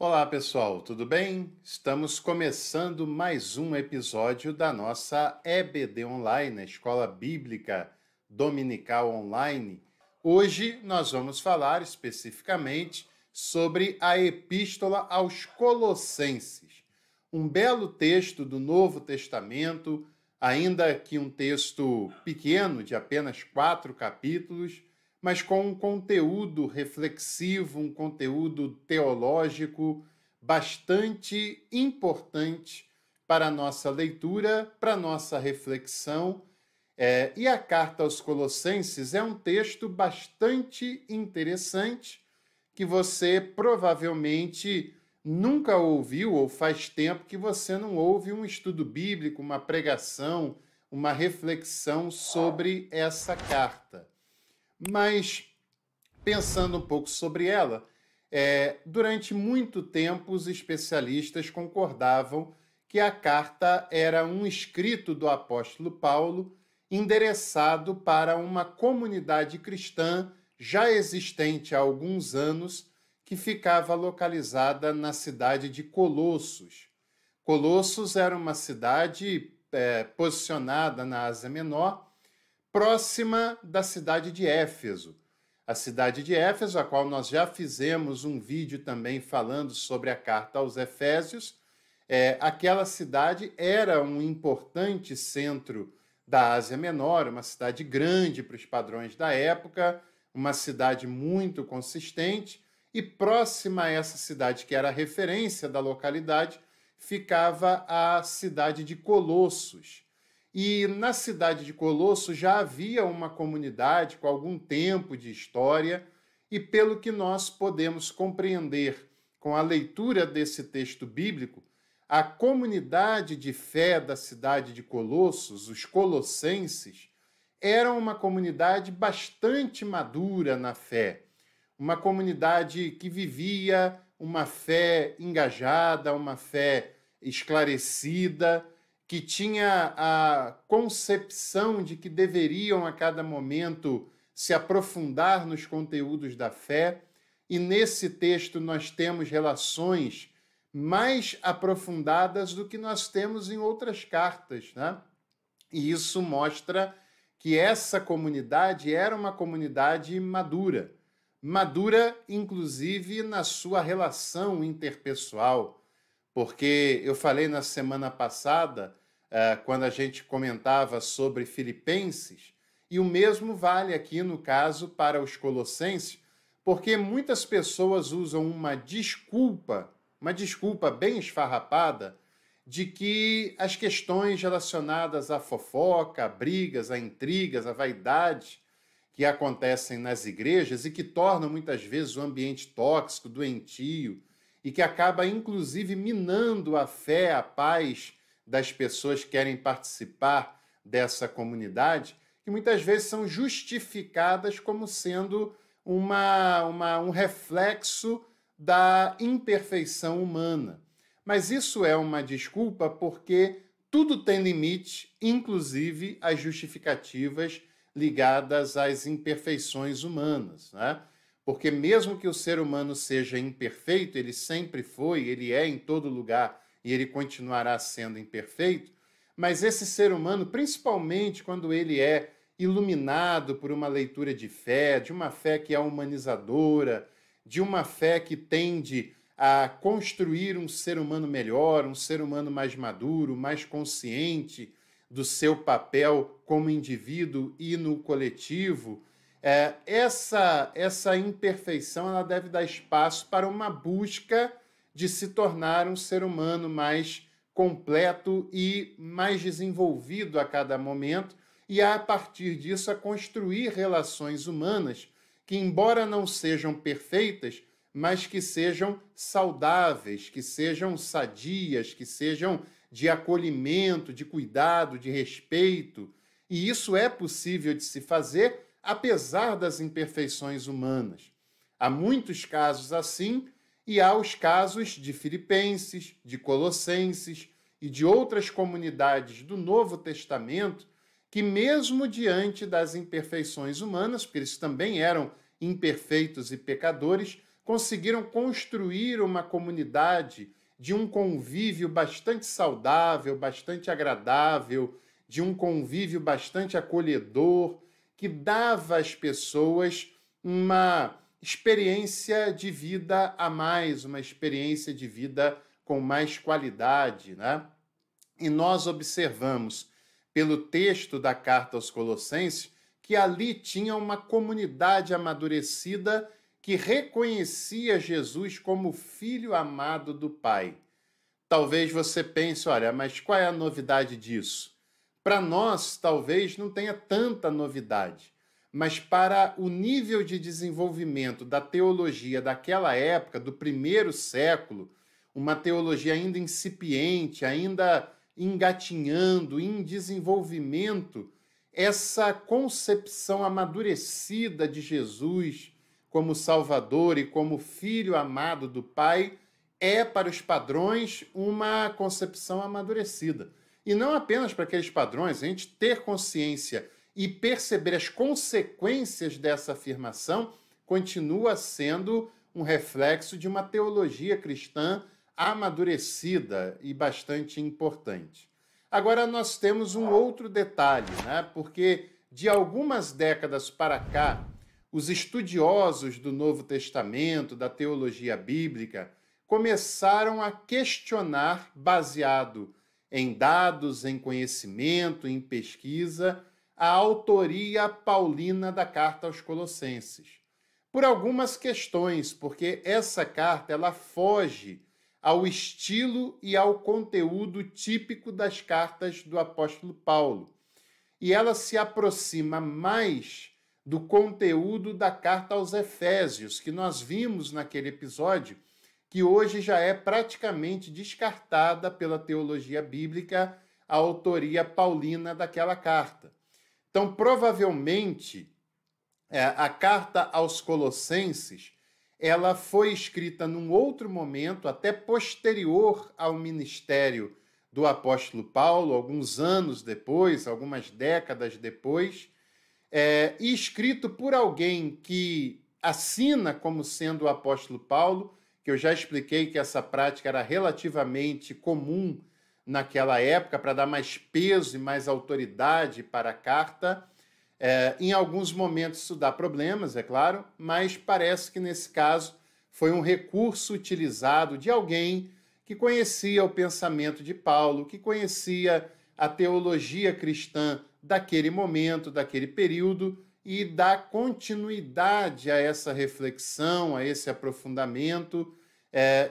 Olá, pessoal, tudo bem? Estamos começando mais um episódio da nossa EBD Online, a Escola Bíblica Dominical Online. Hoje nós vamos falar especificamente sobre a Epístola aos Colossenses, um belo texto do Novo Testamento, ainda que um texto pequeno, de apenas 4 capítulos, mas com um conteúdo reflexivo, um conteúdo teológico bastante importante para a nossa leitura, para a nossa reflexão. E a carta aos Colossenses é um texto bastante interessante que você provavelmente nunca ouviu ou faz tempo que você não ouve um estudo bíblico, uma pregação, uma reflexão sobre essa carta. Mas, pensando um pouco sobre ela, durante muito tempo os especialistas concordavam que a carta era um escrito do apóstolo Paulo endereçado para uma comunidade cristã já existente há alguns anos, que ficava localizada na cidade de Colossos. Colossos era uma cidade posicionada na Ásia Menor, próxima da cidade de Éfeso. A cidade de Éfeso, a qual nós já fizemos um vídeo também falando sobre a carta aos Efésios, aquela cidade era um importante centro da Ásia Menor, uma cidade grande para os padrões da época, uma cidade muito consistente, e próxima a essa cidade, que era a referência da localidade, ficava a cidade de Colossos. E na cidade de Colosso já havia uma comunidade com algum tempo de história, e pelo que nós podemos compreender com a leitura desse texto bíblico, a comunidade de fé da cidade de Colossos, os colossenses, era uma comunidade bastante madura na fé, uma comunidade que vivia uma fé engajada, uma fé esclarecida, que tinha a concepção de que deveriam a cada momento se aprofundar nos conteúdos da fé, e nesse texto nós temos relações mais aprofundadas do que nós temos em outras cartas, né? E isso mostra que essa comunidade era uma comunidade madura, madura inclusive na sua relação interpessoal, porque eu falei na semana passada, quando a gente comentava sobre Filipenses, e o mesmo vale aqui no caso para os Colossenses, porque muitas pessoas usam uma desculpa bem esfarrapada, de que as questões relacionadas à fofoca, a brigas, a intrigas, a vaidade que acontecem nas igrejas e que tornam muitas vezes o ambiente tóxico, doentio, e que acaba, inclusive, minando a fé, a paz das pessoas que querem participar dessa comunidade, que muitas vezes são justificadas como sendo um reflexo da imperfeição humana. Mas isso é uma desculpa porque tudo tem limite, inclusive as justificativas ligadas às imperfeições humanas, né? Porque mesmo que o ser humano seja imperfeito, ele sempre foi, ele é em todo lugar e ele continuará sendo imperfeito, mas esse ser humano, principalmente quando ele é iluminado por uma leitura de fé, de uma fé que é humanizadora, de uma fé que tende a construir um ser humano melhor, um ser humano mais maduro, mais consciente do seu papel como indivíduo e no coletivo, essa imperfeição ela deve dar espaço para uma busca de se tornar um ser humano mais completo e mais desenvolvido a cada momento, e a partir disso a construir relações humanas que, embora não sejam perfeitas, mas que sejam saudáveis, que sejam sadias, que sejam de acolhimento, de cuidado, de respeito. E isso é possível de se fazer, apesar das imperfeições humanas. Há muitos casos assim, e há os casos de Filipenses, de Colossenses e de outras comunidades do Novo Testamento que, mesmo diante das imperfeições humanas, porque eles também eram imperfeitos e pecadores, conseguiram construir uma comunidade de um convívio bastante saudável, bastante agradável, de um convívio bastante acolhedor, que dava às pessoas uma experiência de vida a mais, uma experiência de vida com mais qualidade, né? E nós observamos, pelo texto da carta aos Colossenses, que ali tinha uma comunidade amadurecida que reconhecia Jesus como filho amado do Pai. Talvez você pense, olha, mas qual é a novidade disso? Para nós, talvez não tenha tanta novidade, mas para o nível de desenvolvimento da teologia daquela época, do primeiro século, uma teologia ainda incipiente, ainda engatinhando, em desenvolvimento, essa concepção amadurecida de Jesus como Salvador e como Filho amado do Pai é, para os padrões, uma concepção amadurecida. E não apenas para aqueles padrões, a gente ter consciência e perceber as consequências dessa afirmação continua sendo um reflexo de uma teologia cristã amadurecida e bastante importante. Agora, nós temos um outro detalhe, né? Porque de algumas décadas para cá, os estudiosos do Novo Testamento, da teologia bíblica, começaram a questionar, baseado em dados, em conhecimento, em pesquisa, a autoria paulina da carta aos Colossenses. Por algumas questões, porque essa carta ela foge ao estilo e ao conteúdo típico das cartas do apóstolo Paulo. E ela se aproxima mais do conteúdo da carta aos Efésios, que nós vimos naquele episódio, que hoje já é praticamente descartada pela teologia bíblica a autoria paulina daquela carta. Então, provavelmente, a carta aos Colossenses ela foi escrita num outro momento, até posterior ao ministério do apóstolo Paulo, alguns anos depois, algumas décadas depois, e escrito por alguém que assina como sendo o apóstolo Paulo, que eu já expliquei que essa prática era relativamente comum naquela época, para dar mais peso e mais autoridade para a carta. Em alguns momentos isso dá problemas, é claro, mas parece que nesse caso foi um recurso utilizado de alguém que conhecia o pensamento de Paulo, que conhecia a teologia cristã daquele momento, daquele período, e dá continuidade a essa reflexão, a esse aprofundamento,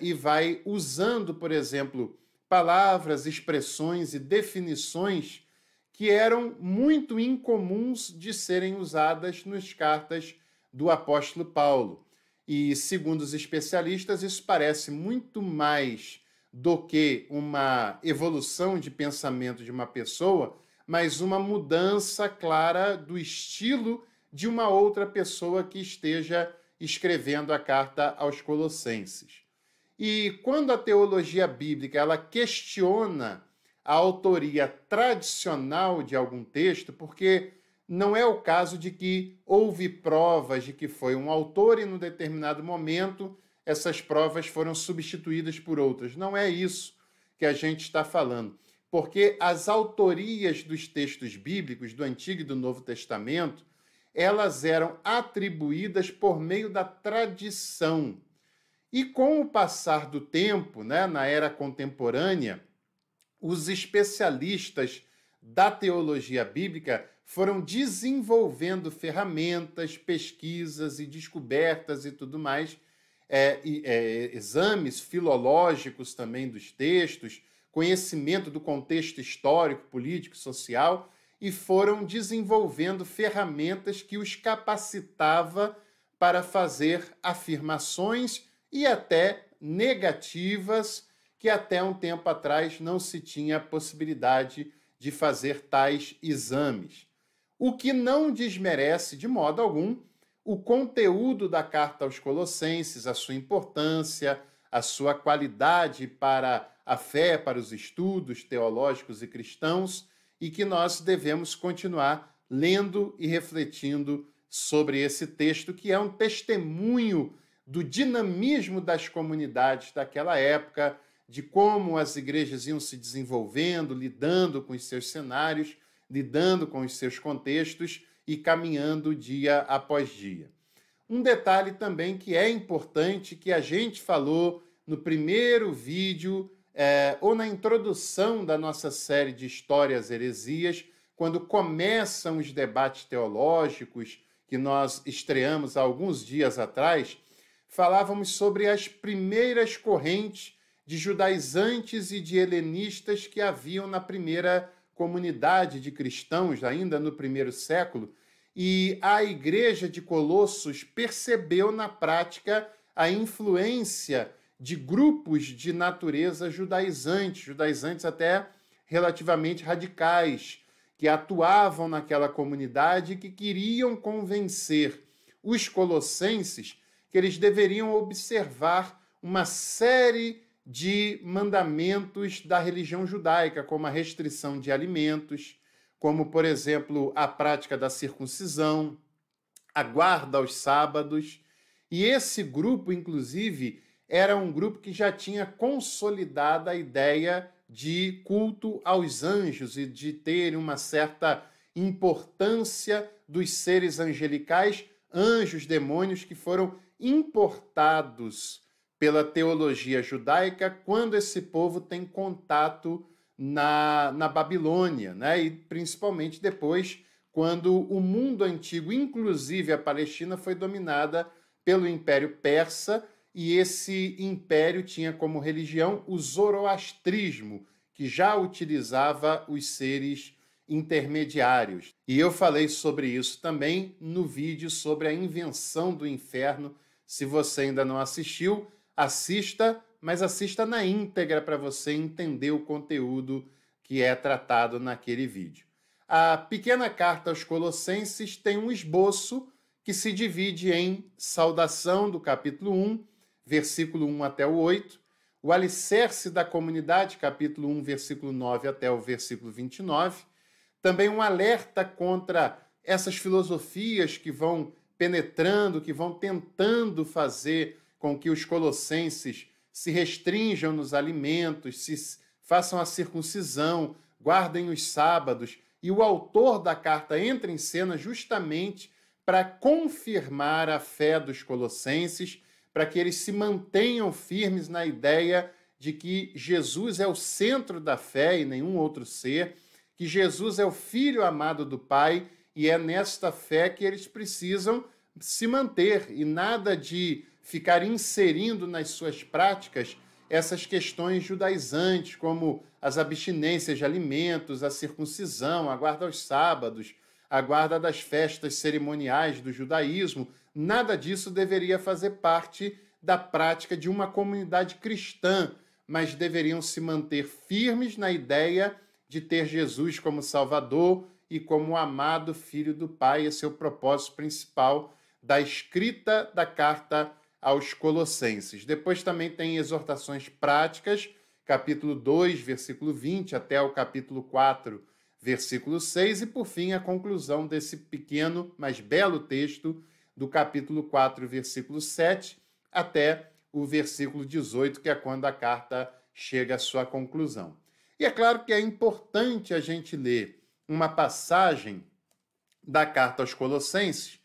e vai usando, por exemplo, palavras, expressões e definições que eram muito incomuns de serem usadas nas cartas do apóstolo Paulo. E, segundo os especialistas, isso parece muito mais do que uma evolução de pensamento de uma pessoa, mas uma mudança clara do estilo de uma outra pessoa que esteja escrevendo a carta aos Colossenses. E quando a teologia bíblica ela questiona a autoria tradicional de algum texto, porque não é o caso de que houve provas de que foi um autor e, num determinado momento, essas provas foram substituídas por outras. Não é isso que a gente está falando, porque as autorias dos textos bíblicos do Antigo e do Novo Testamento, elas eram atribuídas por meio da tradição. E com o passar do tempo, né, na era contemporânea, os especialistas da teologia bíblica foram desenvolvendo ferramentas, pesquisas e descobertas e tudo mais, exames filológicos também dos textos, conhecimento do contexto histórico, político, social, e foram desenvolvendo ferramentas que os capacitava para fazer afirmações e até negativas, que até um tempo atrás não se tinha a possibilidade de fazer tais exames. O que não desmerece de modo algum o conteúdo da carta aos Colossenses, a sua importância, a sua qualidade para a fé, para os estudos teológicos e cristãos, e que nós devemos continuar lendo e refletindo sobre esse texto, que é um testemunho do dinamismo das comunidades daquela época, de como as igrejas iam se desenvolvendo, lidando com os seus cenários, lidando com os seus contextos e caminhando dia após dia. Um detalhe também que é importante, que a gente falou no primeiro vídeo ou na introdução da nossa série de Histórias Heresias, quando começam os debates teológicos que nós estreamos há alguns dias atrás, falávamos sobre as primeiras correntes de judaizantes e de helenistas que haviam na primeira comunidade de cristãos, ainda no primeiro século, e a igreja de Colossos percebeu na prática a influência de grupos de natureza judaizantes até relativamente radicais, que atuavam naquela comunidade e que queriam convencer os colossenses que eles deveriam observar uma série de mandamentos da religião judaica, como a restrição de alimentos, como, por exemplo, a prática da circuncisão, a guarda aos sábados. E esse grupo, inclusive, era um grupo que já tinha consolidado a ideia de culto aos anjos e de ter uma certa importância dos seres angelicais, anjos, demônios, que foram importados pela teologia judaica quando esse povo tem contato na Babilônia, né? E principalmente depois, quando o mundo antigo, inclusive a Palestina, foi dominada pelo Império Persa, e esse império tinha como religião o zoroastrismo, que já utilizava os seres intermediários. E eu falei sobre isso também no vídeo sobre a invenção do inferno. Se você ainda não assistiu, assista, mas assista na íntegra para você entender o conteúdo que é tratado naquele vídeo. A pequena carta aos Colossenses tem um esboço que se divide em saudação do capítulo 1, versículo 1 até o 8, o alicerce da comunidade, capítulo 1, versículo 9 até o versículo 29, também um alerta contra essas filosofias que vão penetrando, que vão tentando fazer com que os colossenses se restringam nos alimentos, se façam a circuncisão, guardem os sábados, e o autor da carta entra em cena justamente para confirmar a fé dos colossenses, para que eles se mantenham firmes na ideia de que Jesus é o centro da fé e nenhum outro ser, que Jesus é o Filho amado do Pai, e é nesta fé que eles precisam se manter, e nada de ficar inserindo nas suas práticas essas questões judaizantes, como as abstinências de alimentos, a circuncisão, a guarda aos sábados, a guarda das festas cerimoniais do judaísmo. Nada disso deveria fazer parte da prática de uma comunidade cristã, mas deveriam se manter firmes na ideia de ter Jesus como Salvador e como o amado Filho do Pai. Esse é o propósito principal da escrita da carta aos Colossenses. Depois também tem exortações práticas, capítulo 2, versículo 20, até o capítulo 4, versículo 6, e por fim a conclusão desse pequeno, mas belo texto do capítulo 4, versículo 7, até o versículo 18, que é quando a carta chega à sua conclusão. E é claro que é importante a gente ler uma passagem da carta aos Colossenses,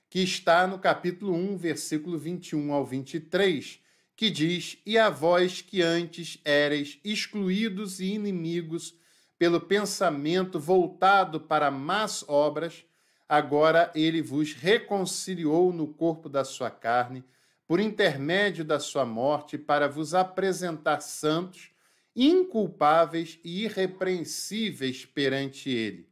que está no capítulo 1, versículo 21 ao 23, que diz: "E a vós que antes éreis excluídos e inimigos pelo pensamento voltado para más obras, agora ele vos reconciliou no corpo da sua carne, por intermédio da sua morte, para vos apresentar santos, inculpáveis e irrepreensíveis perante ele.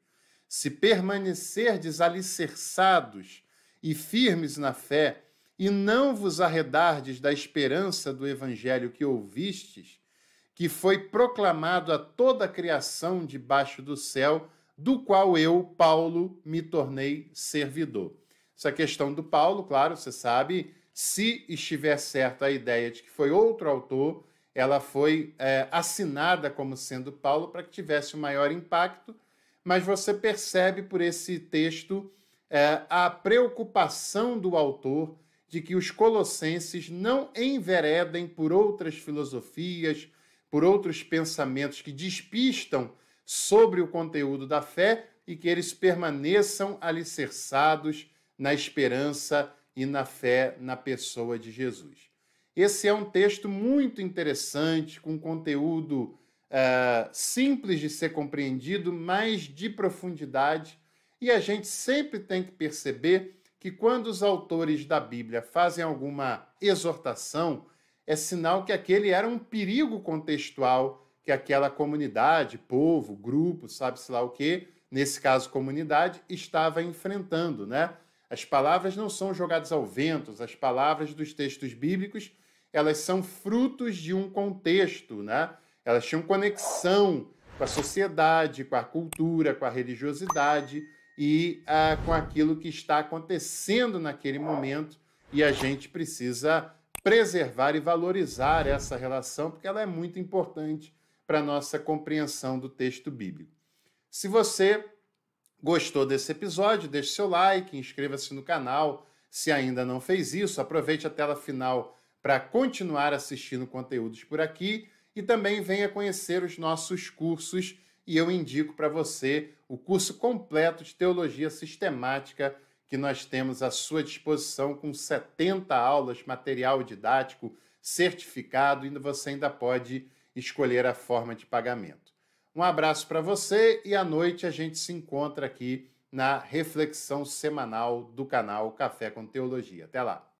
Se permanecerdes alicerçados e firmes na fé, e não vos arredardes da esperança do evangelho que ouvistes, que foi proclamado a toda a criação debaixo do céu, do qual eu, Paulo, me tornei servidor." Essa questão do Paulo, claro, você sabe, se estiver certa a ideia de que foi outro autor, ela foi assinada como sendo Paulo para que tivesse um maior impacto, mas você percebe por esse texto a preocupação do autor de que os colossenses não enveredem por outras filosofias, por outros pensamentos que despistam sobre o conteúdo da fé e que eles permaneçam alicerçados na esperança e na fé na pessoa de Jesus. Esse é um texto muito interessante, com conteúdo simples de ser compreendido, mas de profundidade, e a gente sempre tem que perceber que quando os autores da Bíblia fazem alguma exortação, é sinal que aquele era um perigo contextual que aquela comunidade, povo, grupo, sabe-se lá o quê, nesse caso comunidade, estava enfrentando, né? As palavras não são jogadas ao vento, as palavras dos textos bíblicos, elas são frutos de um contexto, né? Elas tinham conexão com a sociedade, com a cultura, com a religiosidade e com aquilo que está acontecendo naquele momento, e a gente precisa preservar e valorizar essa relação, porque ela é muito importante para a nossa compreensão do texto bíblico. Se você gostou desse episódio, deixe seu like, inscreva-se no canal. Se ainda não fez isso, aproveite a tela final para continuar assistindo conteúdos por aqui e também venha conhecer os nossos cursos, e eu indico para você o curso completo de Teologia Sistemática que nós temos à sua disposição com 70 aulas, material didático, certificado, e você ainda pode escolher a forma de pagamento. Um abraço para você e à noite a gente se encontra aqui na reflexão semanal do canal Café com Teologia. Até lá!